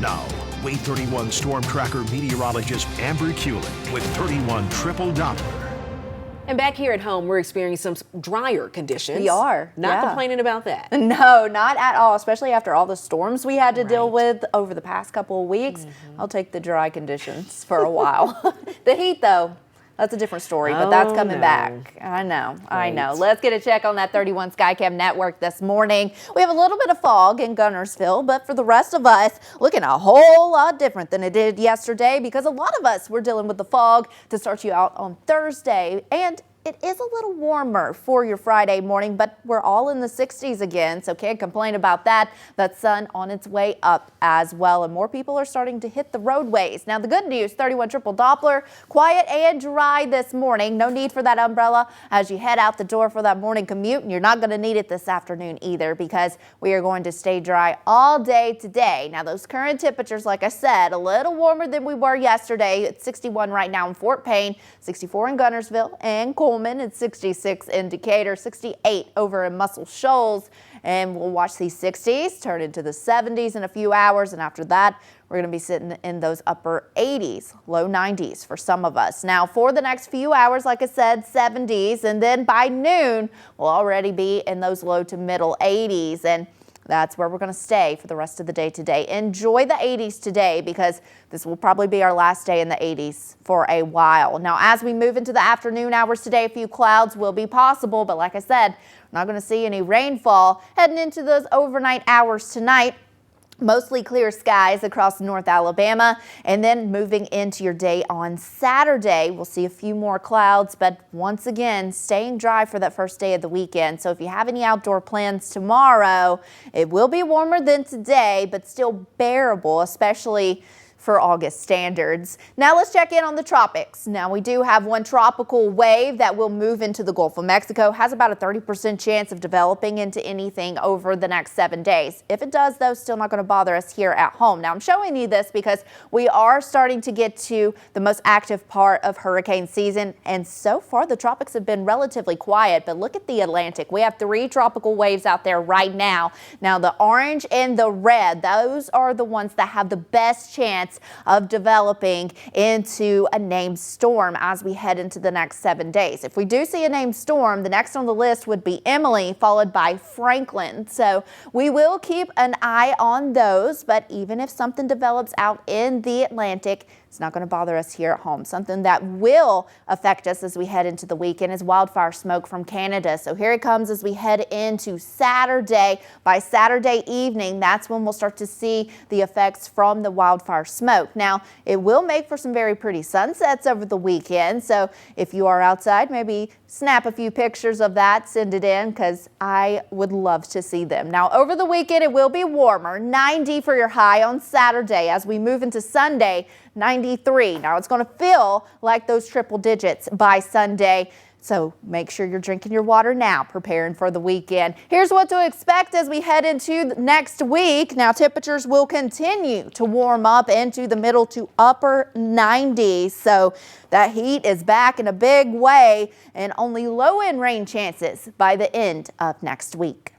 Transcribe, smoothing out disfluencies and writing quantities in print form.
Now, Wave 31 Storm Tracker meteorologist Amber Kuling with 31 Triple Doppler. And back here at home, we're experiencing some drier conditions. We are. Not complaining about that. No, not at all, especially after all the storms we had to deal with over the past couple of weeks. I'll take the dry conditions for a while. The heat, though, that's a different story, but that's coming back. I know. Let's get a check on that 31 Skycam network this morning. We have a little bit of fog in Guntersville, but for the rest of us, looking a whole lot different than it did yesterday because a lot of us were dealing with the fog to start you out on Thursday. And it is a little warmer for your Friday morning, but we're all in the 60s again, so can't complain about that. That sun on its way up as well, and more people are starting to hit the roadways. Now, the good news, 31 Triple Doppler, quiet and dry this morning. No need for that umbrella as you head out the door for that morning commute, and you're not going to need it this afternoon either because we are going to stay dry all day today. Now, those current temperatures, like I said, a little warmer than we were yesterday. It's 61 right now in Fort Payne, 64 in Guntersville and Coleman. It's 66 in Decatur, 68 over in Muscle Shoals, and we'll watch these 60s turn into the 70s in a few hours, and after that we're going to be sitting in those upper 80s, low 90s for some of us. Now for the next few hours, like I said, 70s, and then by noon we'll already be in those low to middle 80s, and that's where we're going to stay for the rest of the day today. Enjoy the 80s today because this will probably be our last day in the 80s for a while. Now, as we move into the afternoon hours today, a few clouds will be possible, but like I said, we're not going to see any rainfall heading into those overnight hours tonight. Mostly clear skies across North Alabama, and then moving into your day on Saturday, we'll see a few more clouds, but once again, staying dry for that first day of the weekend. So if you have any outdoor plans tomorrow, it will be warmer than today, but still bearable, especially for August standards. Now let's check in on the tropics. Now we do have one tropical wave that will move into the Gulf of Mexico, has about a 30% chance of developing into anything over the next 7 days. If it does, though, still not going to bother us here at home. Now I'm showing you this because we are starting to get to the most active part of hurricane season, and so far the tropics have been relatively quiet, but look at the Atlantic. We have 3 tropical waves out there right now. Now the orange and the red, those are the ones that have the best chance of developing into a named storm as we head into the next 7 days. If we do see a named storm, the next on the list would be Emily, followed by Franklin. So we will keep an eye on those, but even if something develops out in the Atlantic, it's not going to bother us here at home. Something that will affect us as we head into the weekend is wildfire smoke from Canada. So here it comes as we head into Saturday. By Saturday evening, that's when we'll start to see the effects from the wildfire smoke. Now, it will make for some very pretty sunsets over the weekend. So if you are outside, maybe snap a few pictures of that, send it in because I would love to see them. Now, over the weekend, it will be warmer, 90 for your high on Saturday. As we move into Sunday, 93. Now it's going to feel like those triple digits by Sunday. So make sure you're drinking your water now, preparing for the weekend. Here's what to expect as we head into next week. Now temperatures will continue to warm up into the middle to upper 90s. So that heat is back in a big way, and only low-end rain chances by the end of next week.